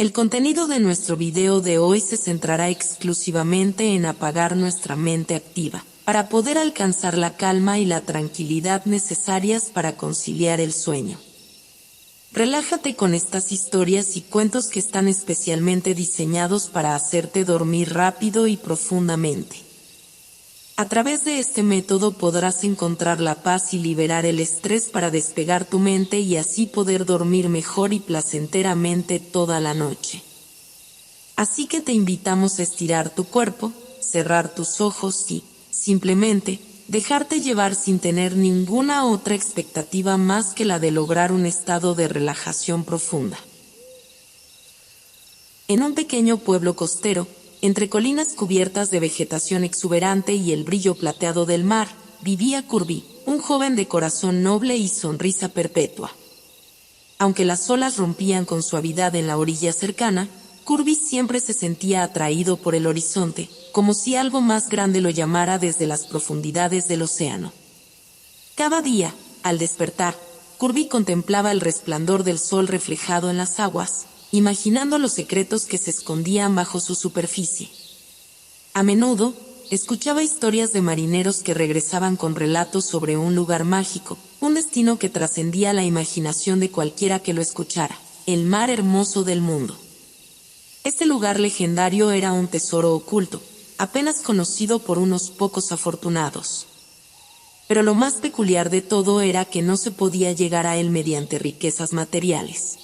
El contenido de nuestro video de hoy se centrará exclusivamente en apagar nuestra mente activa, para poder alcanzar la calma y la tranquilidad necesarias para conciliar el sueño. Relájate con estas historias y cuentos que están especialmente diseñados para hacerte dormir rápido y profundamente. A través de este método podrás encontrar la paz y liberar el estrés para despegar tu mente y así poder dormir mejor y placenteramente toda la noche. Así que te invitamos a estirar tu cuerpo, cerrar tus ojos y, simplemente, dejarte llevar sin tener ninguna otra expectativa más que la de lograr un estado de relajación profunda. En un pequeño pueblo costero, entre colinas cubiertas de vegetación exuberante y el brillo plateado del mar, vivía Kirby, un joven de corazón noble y sonrisa perpetua. Aunque las olas rompían con suavidad en la orilla cercana, Kirby siempre se sentía atraído por el horizonte, como si algo más grande lo llamara desde las profundidades del océano. Cada día, al despertar, Kirby contemplaba el resplandor del sol reflejado en las aguas, imaginando los secretos que se escondían bajo su superficie. A menudo, escuchaba historias de marineros que regresaban con relatos sobre un lugar mágico, un destino que trascendía la imaginación de cualquiera que lo escuchara, el mar hermoso del mundo. Este lugar legendario era un tesoro oculto, apenas conocido por unos pocos afortunados. Pero lo más peculiar de todo era que no se podía llegar a él mediante riquezas materiales.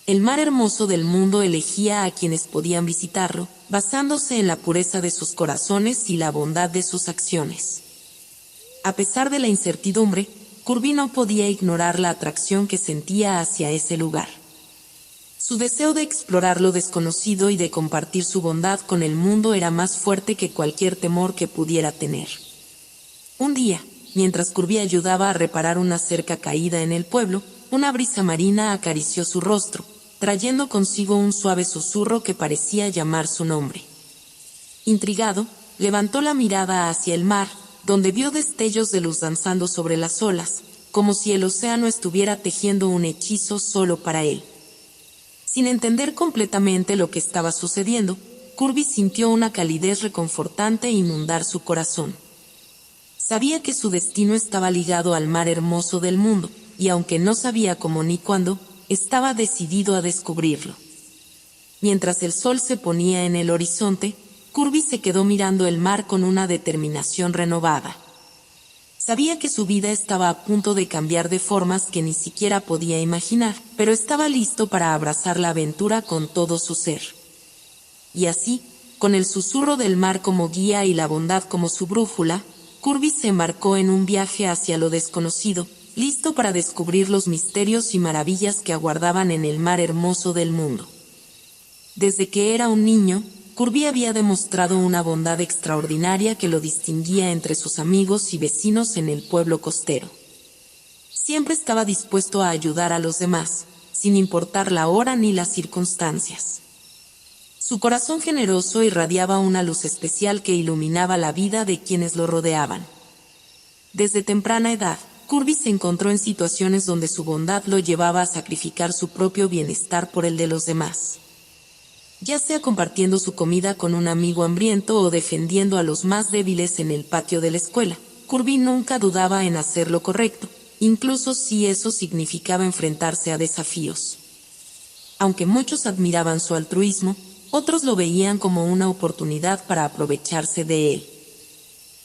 El mar hermoso del mundo elegía a quienes podían visitarlo, basándose en la pureza de sus corazones y la bondad de sus acciones. A pesar de la incertidumbre, Kirby no podía ignorar la atracción que sentía hacia ese lugar. Su deseo de explorar lo desconocido y de compartir su bondad con el mundo era más fuerte que cualquier temor que pudiera tener. Un día, mientras Kirby ayudaba a reparar una cerca caída en el pueblo, una brisa marina acarició su rostro, trayendo consigo un suave susurro que parecía llamar su nombre. Intrigado, levantó la mirada hacia el mar, donde vio destellos de luz danzando sobre las olas, como si el océano estuviera tejiendo un hechizo solo para él. Sin entender completamente lo que estaba sucediendo, Kirby sintió una calidez reconfortante inundar su corazón. Sabía que su destino estaba ligado al mar hermoso del mundo, y aunque no sabía cómo ni cuándo, estaba decidido a descubrirlo. Mientras el sol se ponía en el horizonte, Kirby se quedó mirando el mar con una determinación renovada. Sabía que su vida estaba a punto de cambiar de formas que ni siquiera podía imaginar, pero estaba listo para abrazar la aventura con todo su ser. Y así, con el susurro del mar como guía y la bondad como su brújula, Kirby se embarcó en un viaje hacia lo desconocido, listo para descubrir los misterios y maravillas que aguardaban en el mar hermoso del mundo. Desde que era un niño, Kirby había demostrado una bondad extraordinaria que lo distinguía entre sus amigos y vecinos en el pueblo costero. Siempre estaba dispuesto a ayudar a los demás, sin importar la hora ni las circunstancias. Su corazón generoso irradiaba una luz especial que iluminaba la vida de quienes lo rodeaban. Desde temprana edad, Kirby se encontró en situaciones donde su bondad lo llevaba a sacrificar su propio bienestar por el de los demás. Ya sea compartiendo su comida con un amigo hambriento o defendiendo a los más débiles en el patio de la escuela, Kirby nunca dudaba en hacer lo correcto, incluso si eso significaba enfrentarse a desafíos. Aunque muchos admiraban su altruismo, otros lo veían como una oportunidad para aprovecharse de él.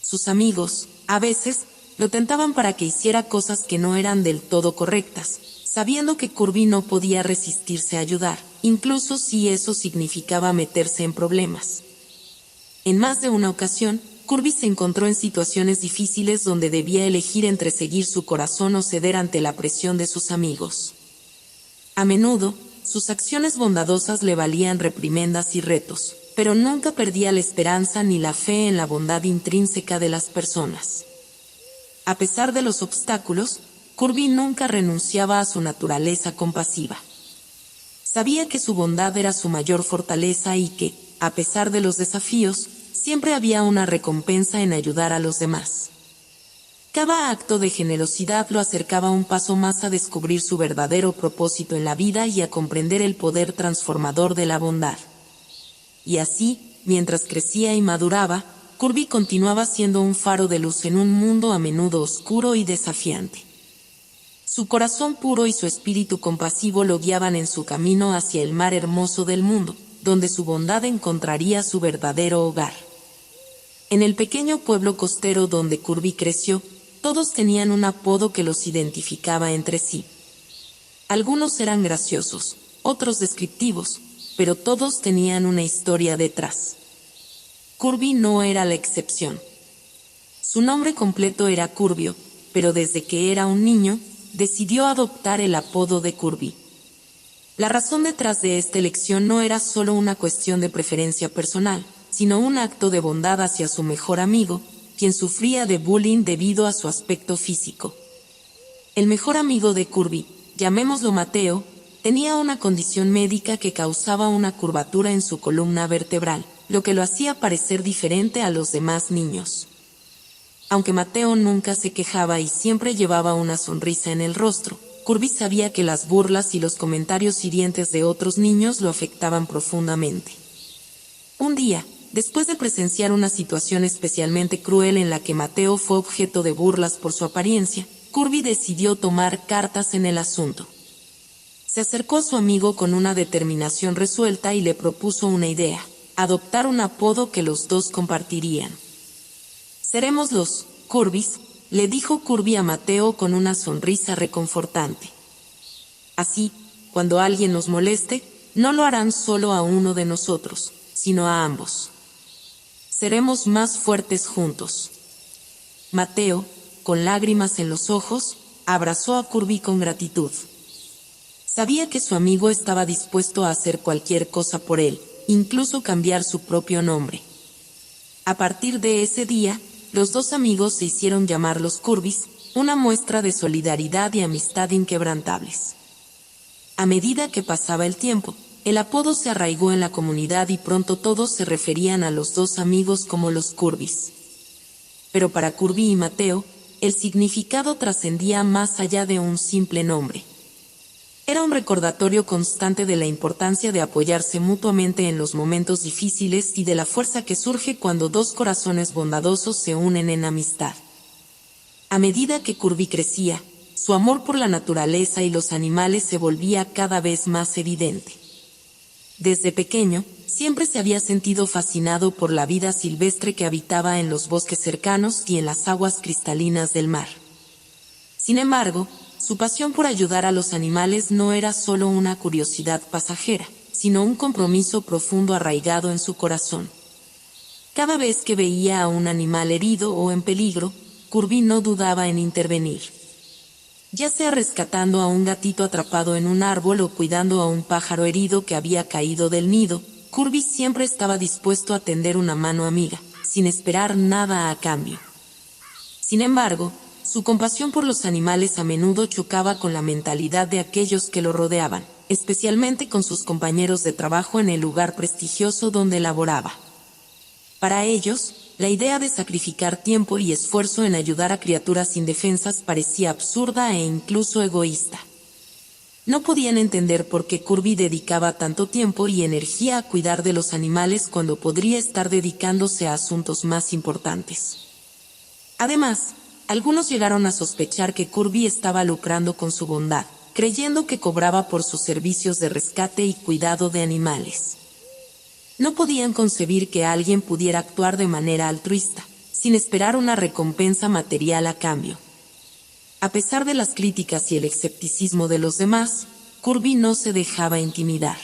Sus amigos, a veces, lo tentaban para que hiciera cosas que no eran del todo correctas, sabiendo que Kirby no podía resistirse a ayudar, incluso si eso significaba meterse en problemas. En más de una ocasión, Kirby se encontró en situaciones difíciles donde debía elegir entre seguir su corazón o ceder ante la presión de sus amigos. A menudo, sus acciones bondadosas le valían reprimendas y retos, pero nunca perdía la esperanza ni la fe en la bondad intrínseca de las personas. A pesar de los obstáculos, Kirby nunca renunciaba a su naturaleza compasiva. Sabía que su bondad era su mayor fortaleza y que, a pesar de los desafíos, siempre había una recompensa en ayudar a los demás. Cada acto de generosidad lo acercaba un paso más a descubrir su verdadero propósito en la vida y a comprender el poder transformador de la bondad. Y así, mientras crecía y maduraba, Kirby continuaba siendo un faro de luz en un mundo a menudo oscuro y desafiante. Su corazón puro y su espíritu compasivo lo guiaban en su camino hacia el mar hermoso del mundo, donde su bondad encontraría su verdadero hogar. En el pequeño pueblo costero donde Kirby creció, todos tenían un apodo que los identificaba entre sí. Algunos eran graciosos, otros descriptivos, pero todos tenían una historia detrás. Kirby no era la excepción. Su nombre completo era Kurbio, pero desde que era un niño, decidió adoptar el apodo de Kirby. La razón detrás de esta elección no era solo una cuestión de preferencia personal, sino un acto de bondad hacia su mejor amigo, quien sufría de bullying debido a su aspecto físico. El mejor amigo de Kirby, llamémoslo Mateo, tenía una condición médica que causaba una curvatura en su columna vertebral, lo que lo hacía parecer diferente a los demás niños. Aunque Mateo nunca se quejaba y siempre llevaba una sonrisa en el rostro, Kirby sabía que las burlas y los comentarios hirientes de otros niños lo afectaban profundamente. Un día, después de presenciar una situación especialmente cruel en la que Mateo fue objeto de burlas por su apariencia, Kirby decidió tomar cartas en el asunto. Se acercó a su amigo con una determinación resuelta y le propuso una idea: adoptar un apodo que los dos compartirían. «Seremos los Kirbys», le dijo Kirby a Mateo con una sonrisa reconfortante. «Así, cuando alguien nos moleste, no lo harán solo a uno de nosotros, sino a ambos. Seremos más fuertes juntos». Mateo, con lágrimas en los ojos, abrazó a Kirby con gratitud. Sabía que su amigo estaba dispuesto a hacer cualquier cosa por él, incluso cambiar su propio nombre. A partir de ese día, los dos amigos se hicieron llamar los Kirbys, una muestra de solidaridad y amistad inquebrantables. A medida que pasaba el tiempo, el apodo se arraigó en la comunidad y pronto todos se referían a los dos amigos como los Kirbys. Pero para Kirby y Mateo, el significado trascendía más allá de un simple nombre. Era un recordatorio constante de la importancia de apoyarse mutuamente en los momentos difíciles y de la fuerza que surge cuando dos corazones bondadosos se unen en amistad. A medida que Kirby crecía, su amor por la naturaleza y los animales se volvía cada vez más evidente. Desde pequeño, siempre se había sentido fascinado por la vida silvestre que habitaba en los bosques cercanos y en las aguas cristalinas del mar. Sin embargo, su pasión por ayudar a los animales no era solo una curiosidad pasajera, sino un compromiso profundo arraigado en su corazón. Cada vez que veía a un animal herido o en peligro, Kirby no dudaba en intervenir. Ya sea rescatando a un gatito atrapado en un árbol o cuidando a un pájaro herido que había caído del nido, Kirby siempre estaba dispuesto a tender una mano amiga, sin esperar nada a cambio. Sin embargo, su compasión por los animales a menudo chocaba con la mentalidad de aquellos que lo rodeaban, especialmente con sus compañeros de trabajo en el lugar prestigioso donde laboraba. Para ellos, la idea de sacrificar tiempo y esfuerzo en ayudar a criaturas indefensas parecía absurda e incluso egoísta. No podían entender por qué Kirby dedicaba tanto tiempo y energía a cuidar de los animales cuando podría estar dedicándose a asuntos más importantes. Además, algunos llegaron a sospechar que Kirby estaba lucrando con su bondad, creyendo que cobraba por sus servicios de rescate y cuidado de animales. No podían concebir que alguien pudiera actuar de manera altruista, sin esperar una recompensa material a cambio. A pesar de las críticas y el escepticismo de los demás, Kirby no se dejaba intimidar.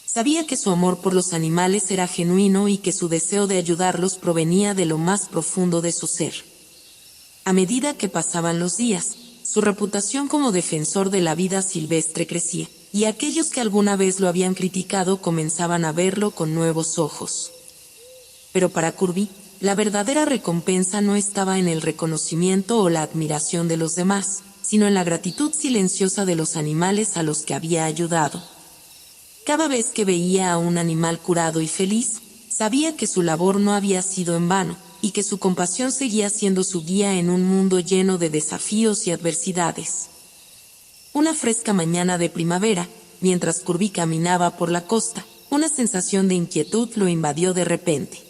Sabía que su amor por los animales era genuino y que su deseo de ayudarlos provenía de lo más profundo de su ser. A medida que pasaban los días, su reputación como defensor de la vida silvestre crecía, y aquellos que alguna vez lo habían criticado comenzaban a verlo con nuevos ojos. Pero para Kirby, la verdadera recompensa no estaba en el reconocimiento o la admiración de los demás, sino en la gratitud silenciosa de los animales a los que había ayudado. Cada vez que veía a un animal curado y feliz, sabía que su labor no había sido en vano, y que su compasión seguía siendo su guía en un mundo lleno de desafíos y adversidades. Una fresca mañana de primavera, mientras Kirby caminaba por la costa, una sensación de inquietud lo invadió de repente.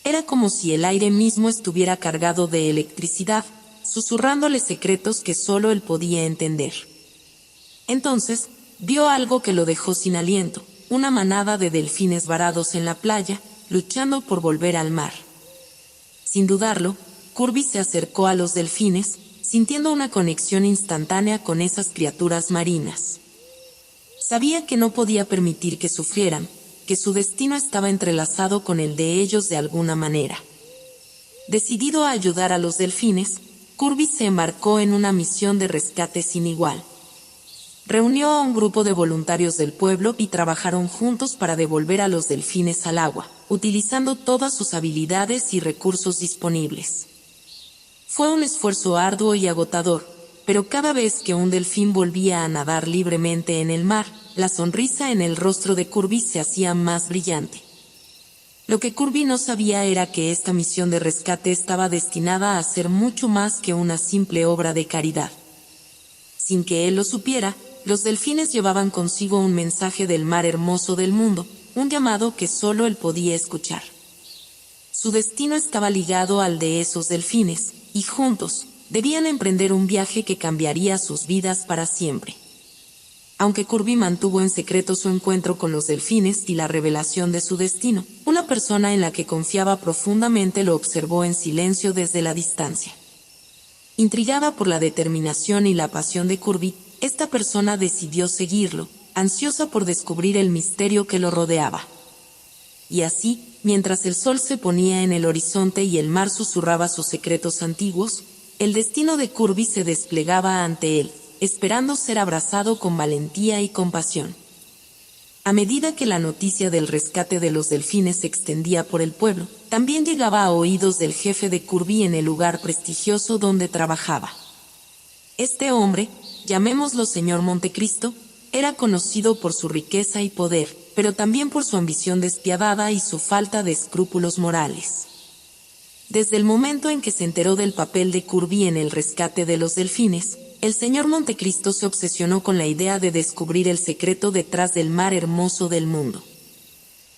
Era como si el aire mismo estuviera cargado de electricidad, susurrándole secretos que solo él podía entender. Entonces, vio algo que lo dejó sin aliento, una manada de delfines varados en la playa, luchando por volver al mar. Sin dudarlo, Kirby se acercó a los delfines, sintiendo una conexión instantánea con esas criaturas marinas. Sabía que no podía permitir que sufrieran, que su destino estaba entrelazado con el de ellos de alguna manera. Decidido a ayudar a los delfines, Kirby se embarcó en una misión de rescate sin igual. Reunió a un grupo de voluntarios del pueblo y trabajaron juntos para devolver a los delfines al agua, utilizando todas sus habilidades y recursos disponibles. Fue un esfuerzo arduo y agotador, pero cada vez que un delfín volvía a nadar libremente en el mar, la sonrisa en el rostro de Kirby se hacía más brillante. Lo que Kirby no sabía era que esta misión de rescate estaba destinada a ser mucho más que una simple obra de caridad. Sin que él lo supiera, los delfines llevaban consigo un mensaje del mar hermoso del mundo, un llamado que solo él podía escuchar. Su destino estaba ligado al de esos delfines, y juntos, debían emprender un viaje que cambiaría sus vidas para siempre. Aunque Kirby mantuvo en secreto su encuentro con los delfines y la revelación de su destino, una persona en la que confiaba profundamente lo observó en silencio desde la distancia. Intrigada por la determinación y la pasión de Kirby, esta persona decidió seguirlo, ansiosa por descubrir el misterio que lo rodeaba. Y así, mientras el sol se ponía en el horizonte y el mar susurraba sus secretos antiguos, el destino de Kirby se desplegaba ante él, esperando ser abrazado con valentía y compasión. A medida que la noticia del rescate de los delfines se extendía por el pueblo, también llegaba a oídos del jefe de Kirby en el lugar prestigioso donde trabajaba. Este hombre, llamémoslo señor Montecristo, era conocido por su riqueza y poder, pero también por su ambición despiadada y su falta de escrúpulos morales. Desde el momento en que se enteró del papel de Kirby en el rescate de los delfines, el señor Montecristo se obsesionó con la idea de descubrir el secreto detrás del mar hermoso del mundo.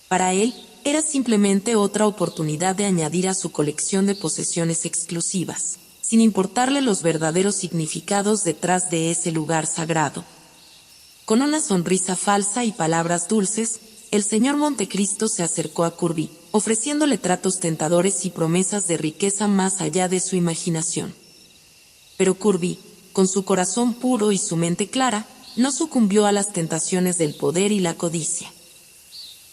Para él, era simplemente otra oportunidad de añadir a su colección de posesiones exclusivas, sin importarle los verdaderos significados detrás de ese lugar sagrado. Con una sonrisa falsa y palabras dulces, el señor Montecristo se acercó a Kirby, ofreciéndole tratos tentadores y promesas de riqueza más allá de su imaginación. Pero Kirby, con su corazón puro y su mente clara, no sucumbió a las tentaciones del poder y la codicia.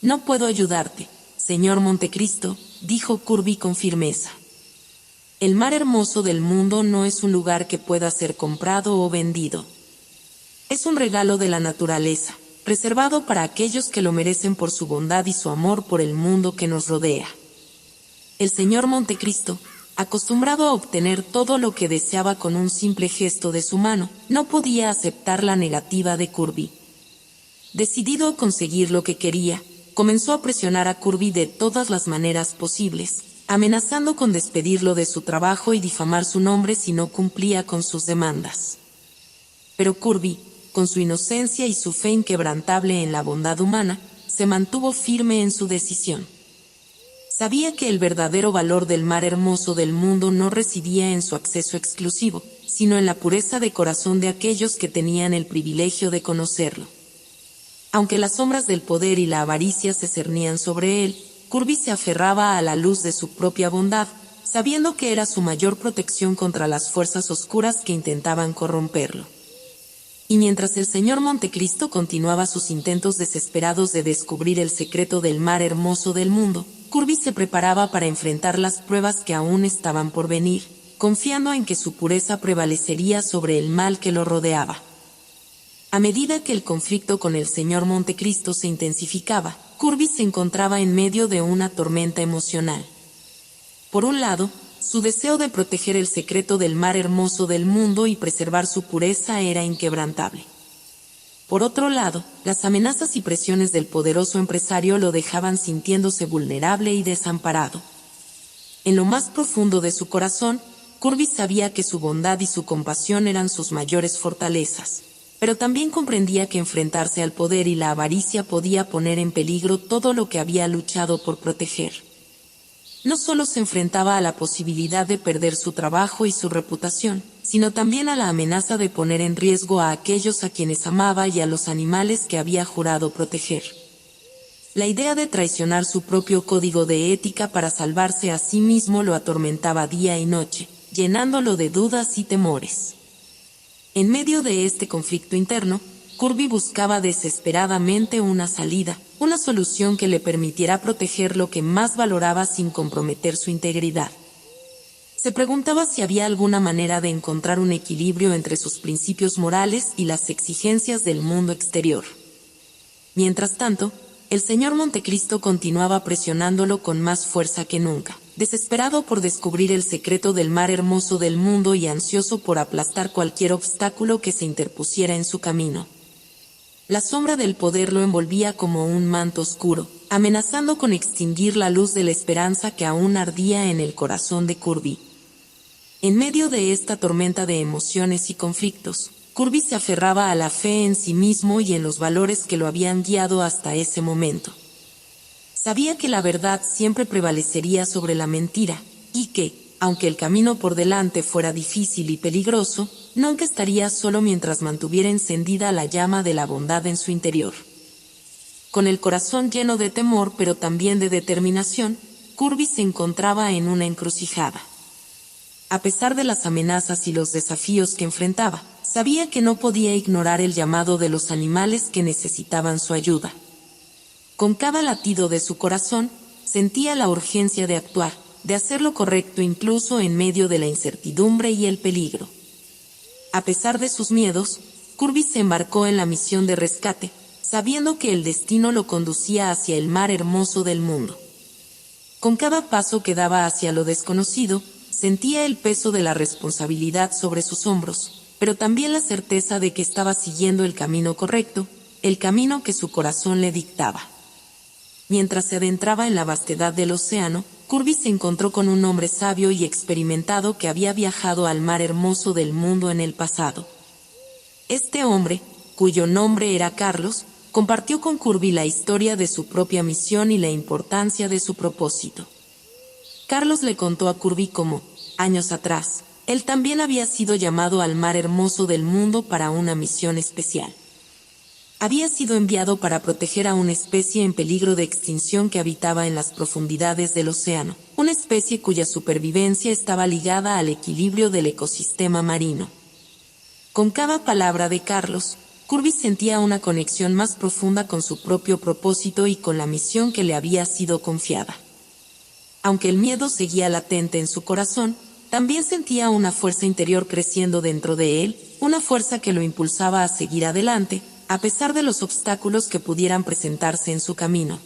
«No puedo ayudarte, señor Montecristo», dijo Kirby con firmeza. «El mar hermoso del mundo no es un lugar que pueda ser comprado o vendido. Es un regalo de la naturaleza, reservado para aquellos que lo merecen por su bondad y su amor por el mundo que nos rodea». El señor Montecristo, acostumbrado a obtener todo lo que deseaba con un simple gesto de su mano, no podía aceptar la negativa de Kirby. Decidido a conseguir lo que quería, comenzó a presionar a Kirby de todas las maneras posibles, amenazando con despedirlo de su trabajo y difamar su nombre si no cumplía con sus demandas. Pero Kirby, con su inocencia y su fe inquebrantable en la bondad humana, se mantuvo firme en su decisión. Sabía que el verdadero valor del mar hermoso del mundo no residía en su acceso exclusivo, sino en la pureza de corazón de aquellos que tenían el privilegio de conocerlo. Aunque las sombras del poder y la avaricia se cernían sobre él, Kirby se aferraba a la luz de su propia bondad, sabiendo que era su mayor protección contra las fuerzas oscuras que intentaban corromperlo. Y mientras el señor Montecristo continuaba sus intentos desesperados de descubrir el secreto del mar hermoso del mundo, Kirby se preparaba para enfrentar las pruebas que aún estaban por venir, confiando en que su pureza prevalecería sobre el mal que lo rodeaba. A medida que el conflicto con el señor Montecristo se intensificaba, Kirby se encontraba en medio de una tormenta emocional. Por un lado, su deseo de proteger el secreto del mar hermoso del mundo y preservar su pureza era inquebrantable. Por otro lado, las amenazas y presiones del poderoso empresario lo dejaban sintiéndose vulnerable y desamparado. En lo más profundo de su corazón, Kirby sabía que su bondad y su compasión eran sus mayores fortalezas, pero también comprendía que enfrentarse al poder y la avaricia podía poner en peligro todo lo que había luchado por proteger. No solo se enfrentaba a la posibilidad de perder su trabajo y su reputación, sino también a la amenaza de poner en riesgo a aquellos a quienes amaba y a los animales que había jurado proteger. La idea de traicionar su propio código de ética para salvarse a sí mismo lo atormentaba día y noche, llenándolo de dudas y temores. En medio de este conflicto interno, Kirby buscaba desesperadamente una salida, una solución que le permitiera proteger lo que más valoraba sin comprometer su integridad. Se preguntaba si había alguna manera de encontrar un equilibrio entre sus principios morales y las exigencias del mundo exterior. Mientras tanto, el señor Montecristo continuaba presionándolo con más fuerza que nunca, desesperado por descubrir el secreto del mar hermoso del mundo y ansioso por aplastar cualquier obstáculo que se interpusiera en su camino. La sombra del poder lo envolvía como un manto oscuro, amenazando con extinguir la luz de la esperanza que aún ardía en el corazón de Kirby. En medio de esta tormenta de emociones y conflictos, Kirby se aferraba a la fe en sí mismo y en los valores que lo habían guiado hasta ese momento. Sabía que la verdad siempre prevalecería sobre la mentira, y que, aunque el camino por delante fuera difícil y peligroso, nunca estaría solo mientras mantuviera encendida la llama de la bondad en su interior. Con el corazón lleno de temor pero también de determinación, Kirby se encontraba en una encrucijada. A pesar de las amenazas y los desafíos que enfrentaba, sabía que no podía ignorar el llamado de los animales que necesitaban su ayuda. Con cada latido de su corazón, sentía la urgencia de actuar, de hacer lo correcto incluso en medio de la incertidumbre y el peligro. A pesar de sus miedos, Kirby se embarcó en la misión de rescate, sabiendo que el destino lo conducía hacia el mar hermoso del mundo. Con cada paso que daba hacia lo desconocido, sentía el peso de la responsabilidad sobre sus hombros, pero también la certeza de que estaba siguiendo el camino correcto, el camino que su corazón le dictaba. Mientras se adentraba en la vastedad del océano, Kirby se encontró con un hombre sabio y experimentado que había viajado al mar hermoso del mundo en el pasado. Este hombre, cuyo nombre era Carlos, compartió con Kirby la historia de su propia misión y la importancia de su propósito. Carlos le contó a Kirby cómo, años atrás, él también había sido llamado al mar hermoso del mundo para una misión especial. Había sido enviado para proteger a una especie en peligro de extinción que habitaba en las profundidades del océano, una especie cuya supervivencia estaba ligada al equilibrio del ecosistema marino. Con cada palabra de Carlos, Kirby sentía una conexión más profunda con su propio propósito y con la misión que le había sido confiada. Aunque el miedo seguía latente en su corazón, también sentía una fuerza interior creciendo dentro de él, una fuerza que lo impulsaba a seguir adelante, a pesar de los obstáculos que pudieran presentarse en su camino.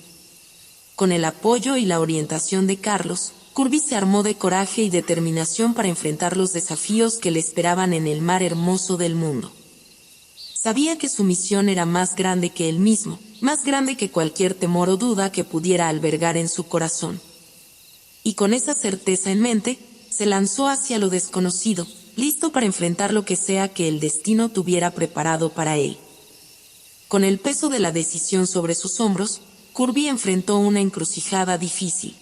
Con el apoyo y la orientación de Carlos, Kirby se armó de coraje y determinación para enfrentar los desafíos que le esperaban en el mar hermoso del mundo. Sabía que su misión era más grande que él mismo, más grande que cualquier temor o duda que pudiera albergar en su corazón. Y con esa certeza en mente, se lanzó hacia lo desconocido, listo para enfrentar lo que sea que el destino tuviera preparado para él. Con el peso de la decisión sobre sus hombros, Kirby enfrentó una encrucijada difícil.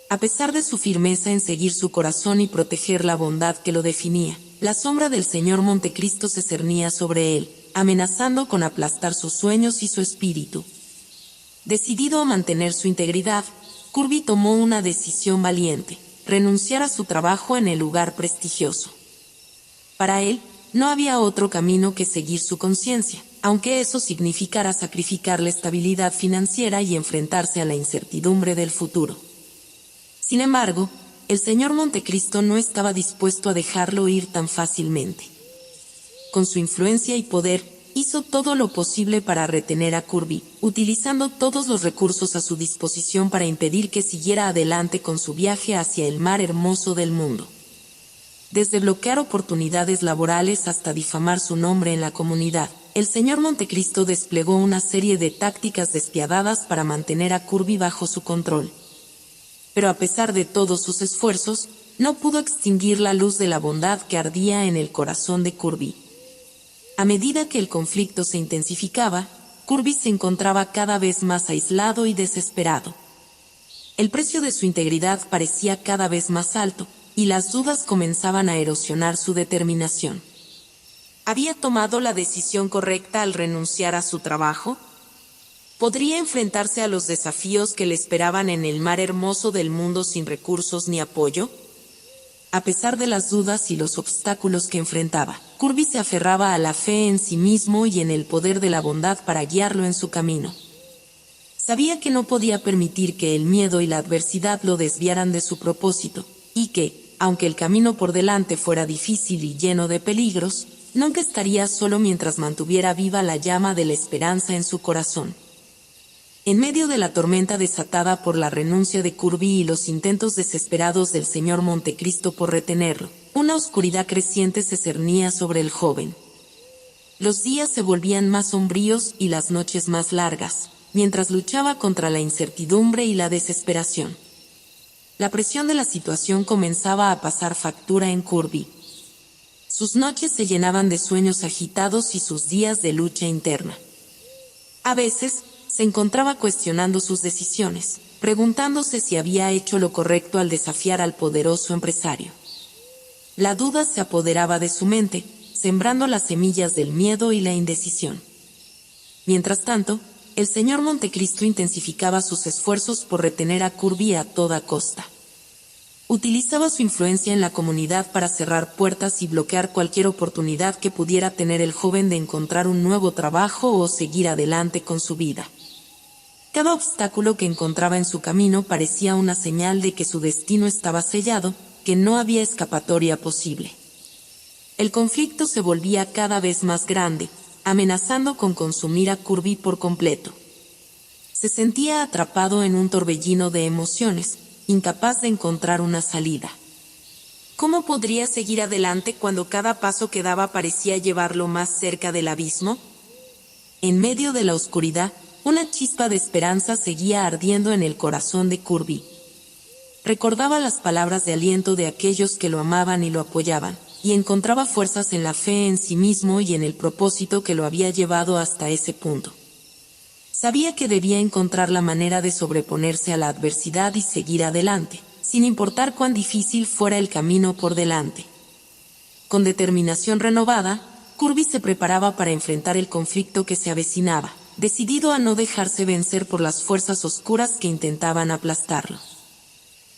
A pesar de su firmeza en seguir su corazón y proteger la bondad que lo definía, la sombra del señor Montecristo se cernía sobre él, amenazando con aplastar sus sueños y su espíritu. Decidido a mantener su integridad, Kirby tomó una decisión valiente: renunciar a su trabajo en el lugar prestigioso. Para él, no había otro camino que seguir su conciencia, aunque eso significara sacrificar la estabilidad financiera y enfrentarse a la incertidumbre del futuro. Sin embargo, el señor Montecristo no estaba dispuesto a dejarlo ir tan fácilmente. Con su influencia y poder, hizo todo lo posible para retener a Kirby, utilizando todos los recursos a su disposición para impedir que siguiera adelante con su viaje hacia el mar hermoso del mundo. Desde bloquear oportunidades laborales hasta difamar su nombre en la comunidad, el señor Montecristo desplegó una serie de tácticas despiadadas para mantener a Kirby bajo su control. pero a pesar de todos sus esfuerzos, no pudo extinguir la luz de la bondad que ardía en el corazón de Kirby. A medida que el conflicto se intensificaba, Kirby se encontraba cada vez más aislado y desesperado. El precio de su integridad parecía cada vez más alto, y las dudas comenzaban a erosionar su determinación. ¿Había tomado la decisión correcta al renunciar a su trabajo? ¿Podría enfrentarse a los desafíos que le esperaban en el mar hermoso del mundo sin recursos ni apoyo? A pesar de las dudas y los obstáculos que enfrentaba, Kirby se aferraba a la fe en sí mismo y en el poder de la bondad para guiarlo en su camino. Sabía que no podía permitir que el miedo y la adversidad lo desviaran de su propósito, y que, aunque el camino por delante fuera difícil y lleno de peligros, nunca estaría solo mientras mantuviera viva la llama de la esperanza en su corazón. En medio de la tormenta desatada por la renuncia de Kirby y los intentos desesperados del señor Montecristo por retenerlo, una oscuridad creciente se cernía sobre el joven. Los días se volvían más sombríos y las noches más largas, mientras luchaba contra la incertidumbre y la desesperación. La presión de la situación comenzaba a pasar factura en Kirby. Sus noches se llenaban de sueños agitados y sus días de lucha interna. A veces, se encontraba cuestionando sus decisiones, preguntándose si había hecho lo correcto al desafiar al poderoso empresario. La duda se apoderaba de su mente, sembrando las semillas del miedo y la indecisión. Mientras tanto, el señor Montecristo intensificaba sus esfuerzos por retener a Kirby a toda costa. Utilizaba su influencia en la comunidad para cerrar puertas y bloquear cualquier oportunidad que pudiera tener el joven de encontrar un nuevo trabajo o seguir adelante con su vida. Cada obstáculo que encontraba en su camino parecía una señal de que su destino estaba sellado, que no había escapatoria posible. El conflicto se volvía cada vez más grande, amenazando con consumir a Kirby por completo. Se sentía atrapado en un torbellino de emociones, incapaz de encontrar una salida. ¿Cómo podría seguir adelante cuando cada paso que daba parecía llevarlo más cerca del abismo? En medio de la oscuridad, una chispa de esperanza seguía ardiendo en el corazón de Kirby. Recordaba las palabras de aliento de aquellos que lo amaban y lo apoyaban, y encontraba fuerzas en la fe en sí mismo y en el propósito que lo había llevado hasta ese punto. Sabía que debía encontrar la manera de sobreponerse a la adversidad y seguir adelante, sin importar cuán difícil fuera el camino por delante. Con determinación renovada, Kirby se preparaba para enfrentar el conflicto que se avecinaba, decidido a no dejarse vencer por las fuerzas oscuras que intentaban aplastarlo.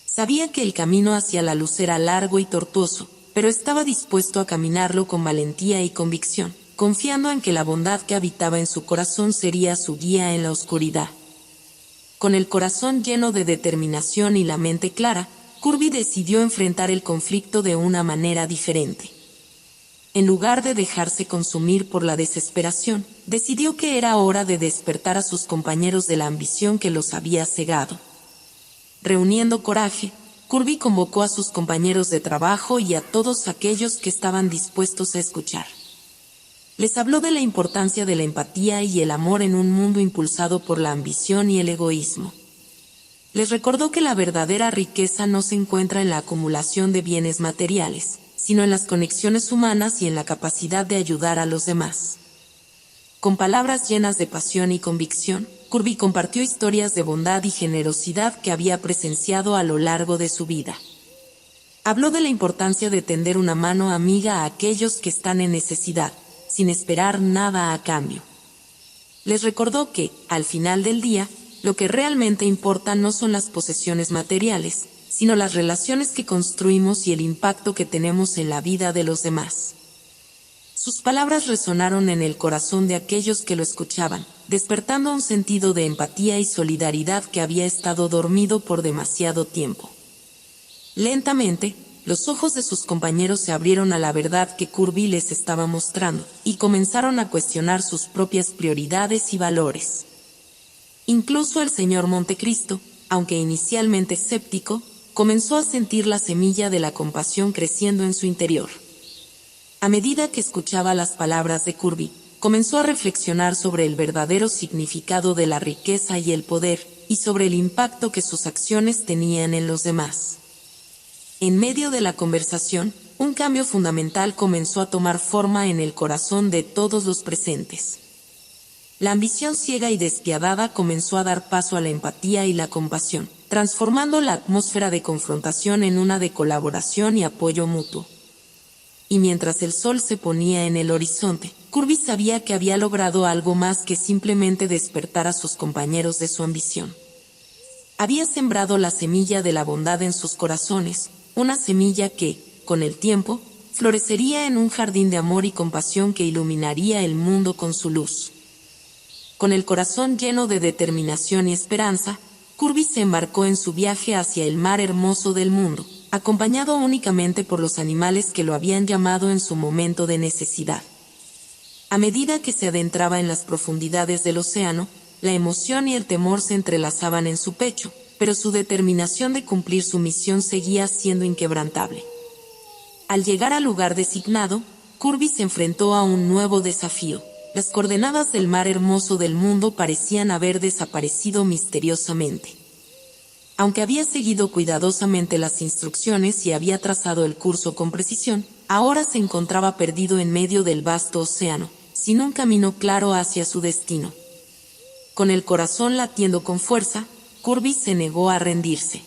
Sabía que el camino hacia la luz era largo y tortuoso, pero estaba dispuesto a caminarlo con valentía y convicción, confiando en que la bondad que habitaba en su corazón sería su guía en la oscuridad. Con el corazón lleno de determinación y la mente clara, Kirby decidió enfrentar el conflicto de una manera diferente. En lugar de dejarse consumir por la desesperación, decidió que era hora de despertar a sus compañeros de la ambición que los había cegado. Reuniendo coraje, Kirby convocó a sus compañeros de trabajo y a todos aquellos que estaban dispuestos a escuchar. Les habló de la importancia de la empatía y el amor en un mundo impulsado por la ambición y el egoísmo. Les recordó que la verdadera riqueza no se encuentra en la acumulación de bienes materiales, sino en las conexiones humanas y en la capacidad de ayudar a los demás. Con palabras llenas de pasión y convicción, Kirby compartió historias de bondad y generosidad que había presenciado a lo largo de su vida. Habló de la importancia de tender una mano amiga a aquellos que están en necesidad, sin esperar nada a cambio. Les recordó que, al final del día, lo que realmente importa no son las posesiones materiales, sino las relaciones que construimos y el impacto que tenemos en la vida de los demás. Sus palabras resonaron en el corazón de aquellos que lo escuchaban, despertando un sentido de empatía y solidaridad que había estado dormido por demasiado tiempo. Lentamente, los ojos de sus compañeros se abrieron a la verdad que Kirby les estaba mostrando, y comenzaron a cuestionar sus propias prioridades y valores. Incluso el señor Montecristo, aunque inicialmente escéptico, comenzó a sentir la semilla de la compasión creciendo en su interior. A medida que escuchaba las palabras de Kirby, comenzó a reflexionar sobre el verdadero significado de la riqueza y el poder, y sobre el impacto que sus acciones tenían en los demás. En medio de la conversación, un cambio fundamental comenzó a tomar forma en el corazón de todos los presentes. La ambición ciega y despiadada comenzó a dar paso a la empatía y la compasión, transformando la atmósfera de confrontación en una de colaboración y apoyo mutuo. Y mientras el sol se ponía en el horizonte, Kirby sabía que había logrado algo más que simplemente despertar a sus compañeros de su ambición. Había sembrado la semilla de la bondad en sus corazones, una semilla que, con el tiempo, florecería en un jardín de amor y compasión que iluminaría el mundo con su luz. Con el corazón lleno de determinación y esperanza, Kirby se embarcó en su viaje hacia el mar hermoso del mundo, acompañado únicamente por los animales que lo habían llamado en su momento de necesidad. A medida que se adentraba en las profundidades del océano, la emoción y el temor se entrelazaban en su pecho, pero su determinación de cumplir su misión seguía siendo inquebrantable. Al llegar al lugar designado, Kirby se enfrentó a un nuevo desafío. Las coordenadas del mar hermoso del mundo parecían haber desaparecido misteriosamente. Aunque había seguido cuidadosamente las instrucciones y había trazado el curso con precisión, ahora se encontraba perdido en medio del vasto océano, sin un camino claro hacia su destino. Con el corazón latiendo con fuerza, Kirby se negó a rendirse.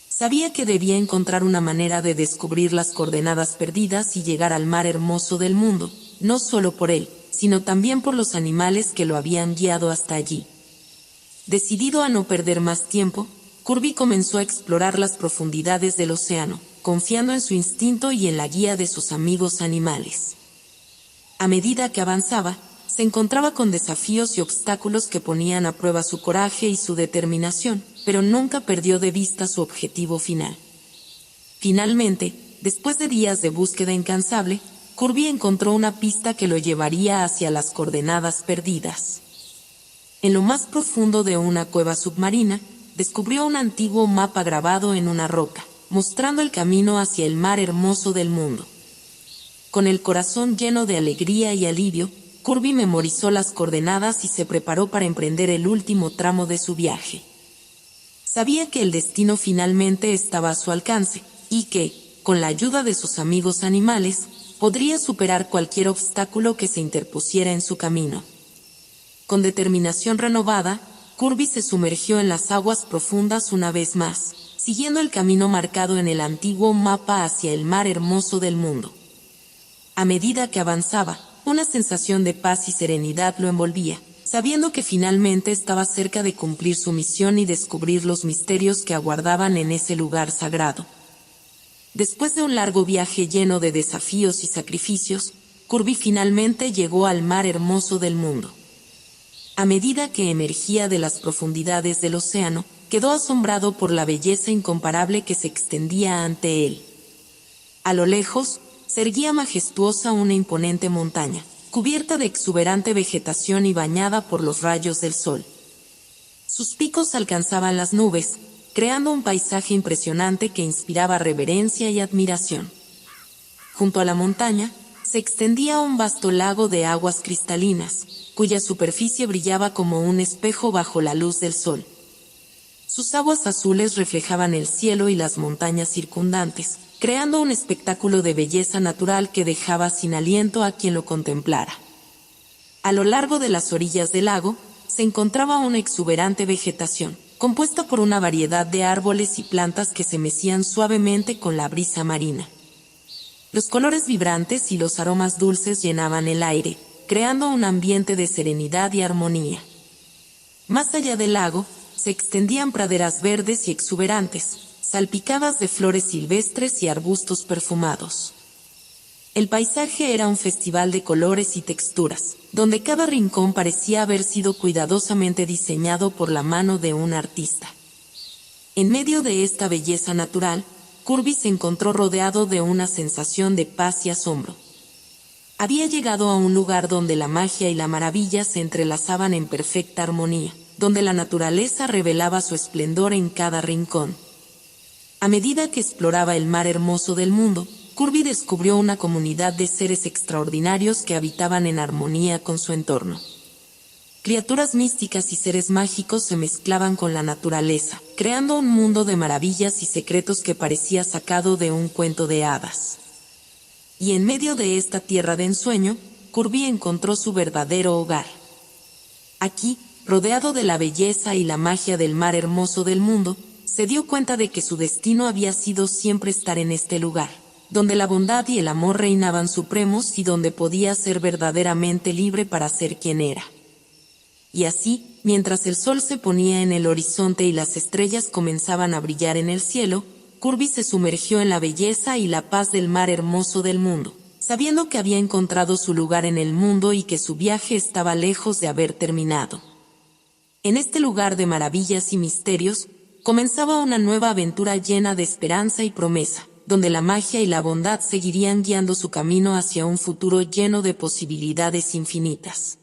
Sabía que debía encontrar una manera de descubrir las coordenadas perdidas y llegar al mar hermoso del mundo, no solo por él, sino también por los animales que lo habían guiado hasta allí. Decidido a no perder más tiempo, Kirby comenzó a explorar las profundidades del océano, confiando en su instinto y en la guía de sus amigos animales. A medida que avanzaba, se encontraba con desafíos y obstáculos que ponían a prueba su coraje y su determinación, pero nunca perdió de vista su objetivo final. Finalmente, después de días de búsqueda incansable, Kirby encontró una pista que lo llevaría hacia las coordenadas perdidas. En lo más profundo de una cueva submarina, descubrió un antiguo mapa grabado en una roca, mostrando el camino hacia el mar hermoso del mundo. Con el corazón lleno de alegría y alivio, Kirby memorizó las coordenadas y se preparó para emprender el último tramo de su viaje. Sabía que el destino finalmente estaba a su alcance, y que, con la ayuda de sus amigos animales, podría superar cualquier obstáculo que se interpusiera en su camino. Con determinación renovada, Kirby se sumergió en las aguas profundas una vez más, siguiendo el camino marcado en el antiguo mapa hacia el mar hermoso del mundo. A medida que avanzaba, una sensación de paz y serenidad lo envolvía, sabiendo que finalmente estaba cerca de cumplir su misión y descubrir los misterios que aguardaban en ese lugar sagrado. Después de un largo viaje lleno de desafíos y sacrificios, Kirby finalmente llegó al mar hermoso del mundo. A medida que emergía de las profundidades del océano, quedó asombrado por la belleza incomparable que se extendía ante él. A lo lejos, se erguía majestuosa una imponente montaña, cubierta de exuberante vegetación y bañada por los rayos del sol. Sus picos alcanzaban las nubes, creando un paisaje impresionante que inspiraba reverencia y admiración. Junto a la montaña, se extendía un vasto lago de aguas cristalinas, cuya superficie brillaba como un espejo bajo la luz del sol. Sus aguas azules reflejaban el cielo y las montañas circundantes, creando un espectáculo de belleza natural que dejaba sin aliento a quien lo contemplara. A lo largo de las orillas del lago, se encontraba una exuberante vegetación, compuesta por una variedad de árboles y plantas que se mecían suavemente con la brisa marina. Los colores vibrantes y los aromas dulces llenaban el aire, creando un ambiente de serenidad y armonía. Más allá del lago, se extendían praderas verdes y exuberantes, salpicadas de flores silvestres y arbustos perfumados. El paisaje era un festival de colores y texturas, donde cada rincón parecía haber sido cuidadosamente diseñado por la mano de un artista. En medio de esta belleza natural, Kirby se encontró rodeado de una sensación de paz y asombro. Había llegado a un lugar donde la magia y la maravilla se entrelazaban en perfecta armonía, donde la naturaleza revelaba su esplendor en cada rincón. A medida que exploraba el mar hermoso del mundo, Kirby descubrió una comunidad de seres extraordinarios que habitaban en armonía con su entorno. Criaturas místicas y seres mágicos se mezclaban con la naturaleza, creando un mundo de maravillas y secretos que parecía sacado de un cuento de hadas. Y en medio de esta tierra de ensueño, Kirby encontró su verdadero hogar. Aquí, rodeado de la belleza y la magia del mar hermoso del mundo, se dio cuenta de que su destino había sido siempre estar en este lugar, donde la bondad y el amor reinaban supremos y donde podía ser verdaderamente libre para ser quien era. Y así, mientras el sol se ponía en el horizonte y las estrellas comenzaban a brillar en el cielo, Kirby se sumergió en la belleza y la paz del mar hermoso del mundo, sabiendo que había encontrado su lugar en el mundo y que su viaje estaba lejos de haber terminado. En este lugar de maravillas y misterios, comenzaba una nueva aventura llena de esperanza y promesa, donde la magia y la bondad seguirían guiando su camino hacia un futuro lleno de posibilidades infinitas.